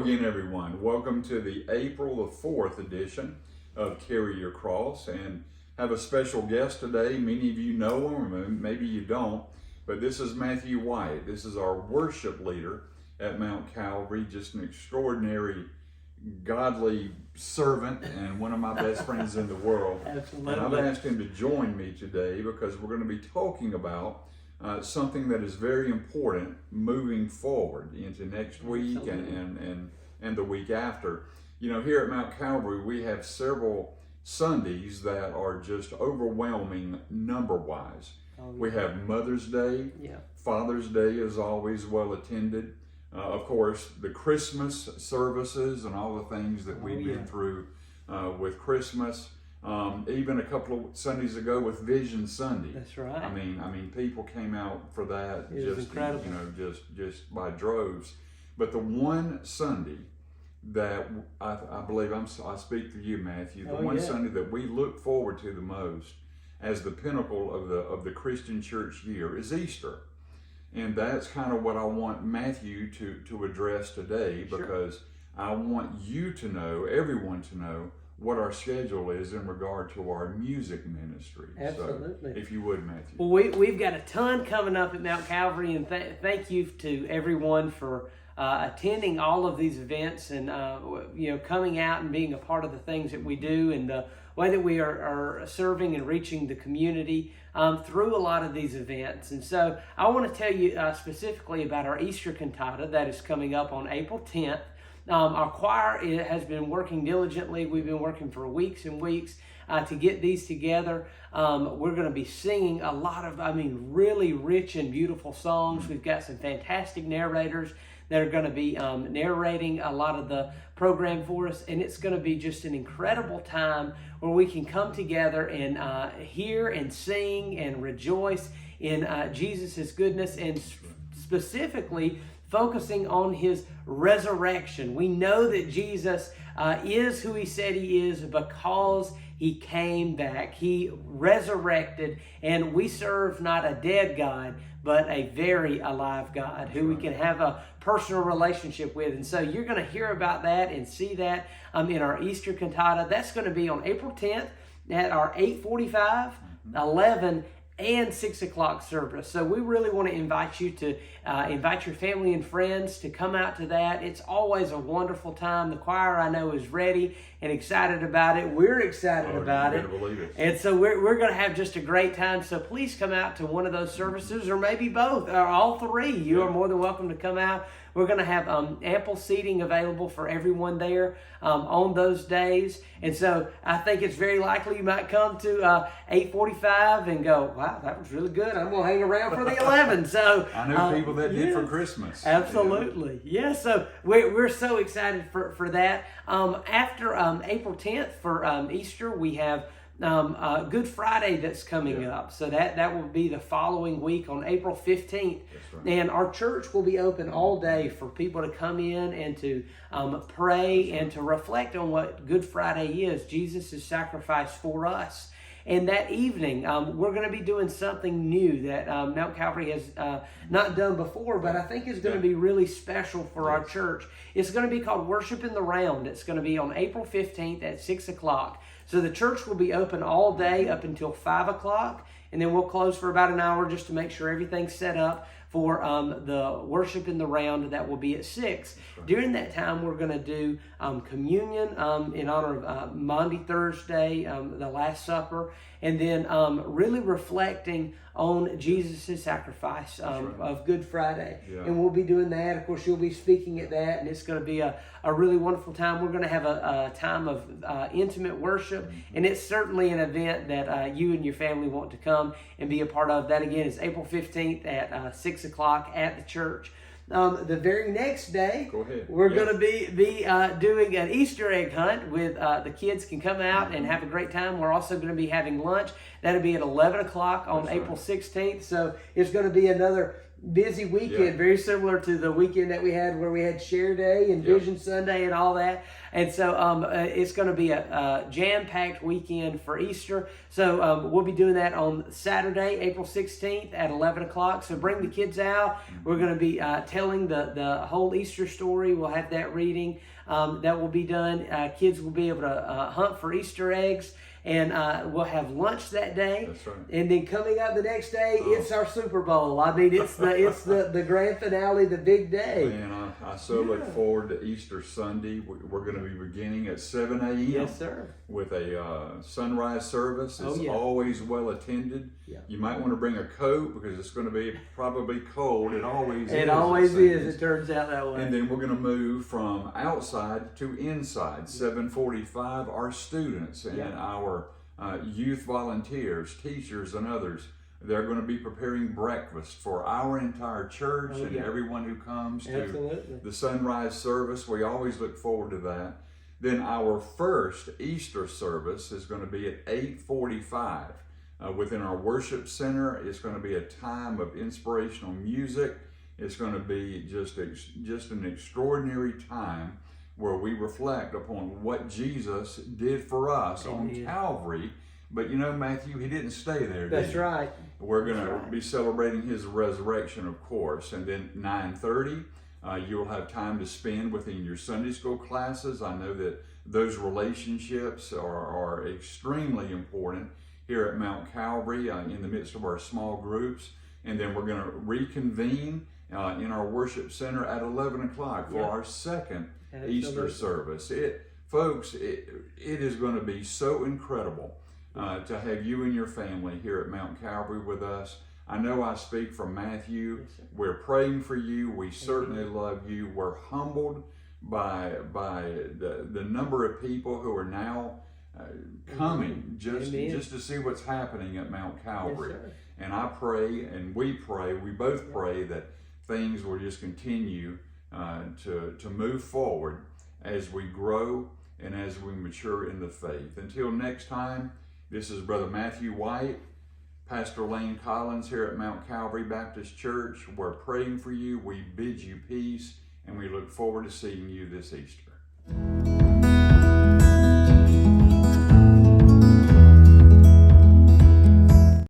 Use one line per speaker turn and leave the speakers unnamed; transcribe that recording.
again, everyone. Welcome to the April the 4th edition of Carry Your Cross, and have a special guest today. Many of you know him, or maybe you don't, but this is Matthew White. This is our worship leader at Mount Calvary, just an extraordinary, godly servant and one of my best friends in the world.
Absolutely.
And I've asked him to join me today because we're going to be talking about something that is very important moving forward into next week and the week after. You know, here at Mount Calvary, we have several Sundays that are just overwhelming number-wise. We have Mother's Day. Father's Day is always well attended. Of course, the Christmas services and all the things that we've been through with Christmas. Even a couple of Sundays ago with Vision Sunday.
That's right.
I mean, people came out for that.
It was incredible.
Just by droves. But the one Sunday that I believe I speak for you, Matthew. The Sunday that we look forward to the most as the pinnacle of the Christian church year is Easter, and that's kind of what I want Matthew to address today, because I want you to know, everyone to know, what our schedule is in regard to our music ministry.
Absolutely.
So, if you would, Matthew.
Well, we've got a ton coming up at Mount Calvary, and thank you to everyone for attending all of these events and coming out and being a part of the things that we do and the way that we are serving and reaching the community through a lot of these events. And so I want to tell you specifically about our Easter cantata that is coming up on April 10th. Our choir has been working diligently. We've been working for weeks and weeks to get these together. We're going to be singing a lot of, really rich and beautiful songs. We've got some fantastic narrators that are going to be narrating a lot of the program for us. And it's going to be just an incredible time where we can come together and hear and sing and rejoice in Jesus' goodness, and specifically focusing on his resurrection. We know that Jesus is who he said he is because he came back. He resurrected, and we serve not a dead God, but a very alive God who we can have a personal relationship with. And so you're going to hear about that and see that in our Easter cantata. That's going to be on April 10th at our 8:45, 11, and 6 o'clock service. So we really want to invite you to invite your family and friends to come out to that. It's always a wonderful time. The choir, I know, is ready and excited about it. We're excited about it.
Believe it.
And so we're going to have just a great time. So please come out to one of those services, or maybe both, or all three. You are more than welcome to come out. We're going to have ample seating available for everyone there on those days. And so I think it's very likely you might come to 8:45 and go, wow, that was really good. I'm going to hang around for the 11. So
I know people that did for Christmas.
Absolutely. Yeah, so we're so excited for that. After April 10th for Easter, we have Good Friday that's coming up. So that will be the following week on April 15th.
Right.
And our church will be open all day for people to come in and to pray and to reflect on what Good Friday is, Jesus' sacrifice for us. And that evening, we're going to be doing something new that Mount Calvary has not done before, but I think is going to be really special for our church. It's going to be called Worship in the Round. It's going to be on April 15th at 6 o'clock. So the church will be open all day up until 5 o'clock, and then we'll close for about an hour just to make sure everything's set up for the Worship in the Round that will be at 6. During that time, we're going to do communion in honor of Maundy Thursday, the Last Supper, and then really reflecting on Jesus' sacrifice of Good Friday. And we'll be doing that. Of course, you'll be speaking at that, and it's going to be a really wonderful time. We're going to have a time of intimate worship, and it's certainly an event that you and your family want to come and be a part of. That, again, is April 15th at 6 o'clock at the church. The very next day, we're going to be doing an Easter egg hunt with the kids can come out and have a great time. We're also going to be having lunch. That'll be at 11 o'clock on April 16th. So it's going to be another busy weekend, very similar to the weekend that we had where we had Share Day and Vision Sunday and all that. And so it's going to be a jam-packed weekend for Easter. So we'll be doing that on Saturday, April 16th at 11 o'clock. So bring the kids out. We're going to be telling the whole Easter story. We'll have that reading that will be done. Kids will be able to hunt for Easter eggs. And we'll have lunch that day.
That's right.
And then coming up the next day, it's our Super Bowl. I mean, it's the grand finale, the big day.
Man, I so look forward to Easter Sunday. We're going to be beginning at 7 a.m.
Yes, sir.
With a sunrise service. It's always well attended.
Yeah.
You might want to bring a coat because it's going to be probably cold. It always is.
It always is. It turns out that way.
And then we're going to move from outside to inside. 7:45, our students and our youth volunteers, teachers, and others, they're going to be preparing breakfast for our entire church and everyone who comes to the sunrise service. We always look forward to that. Then our first Easter service is going to be at 8:45 within our worship center. It's going to be a time of inspirational music. It's going to be just an extraordinary time where we reflect upon what Jesus did for us on Calvary. But you know, Matthew, he didn't stay there, did he?
That's right.
We're going to be celebrating his resurrection, of course. And then 9:30, you'll have time to spend within your Sunday school classes. I know that those relationships are extremely important here at Mount Calvary in the midst of our small groups. And then we're going to reconvene in our worship center at 11 o'clock for our second Easter service. Folks, it is going to be so incredible to have you and your family here at Mount Calvary with us. I know I speak from Matthew. We're praying for you. We certainly love you. We're humbled by the number of people who are now coming just to see what's happening at Mount Calvary. And I pray, and we both pray that things will just continue to move forward as we grow and as we mature in the faith. Until next time, this is Brother Matthew White, Pastor Lane Collins here at Mount Calvary Baptist Church. We're praying for you. We bid you peace, and we look forward to seeing you this Easter.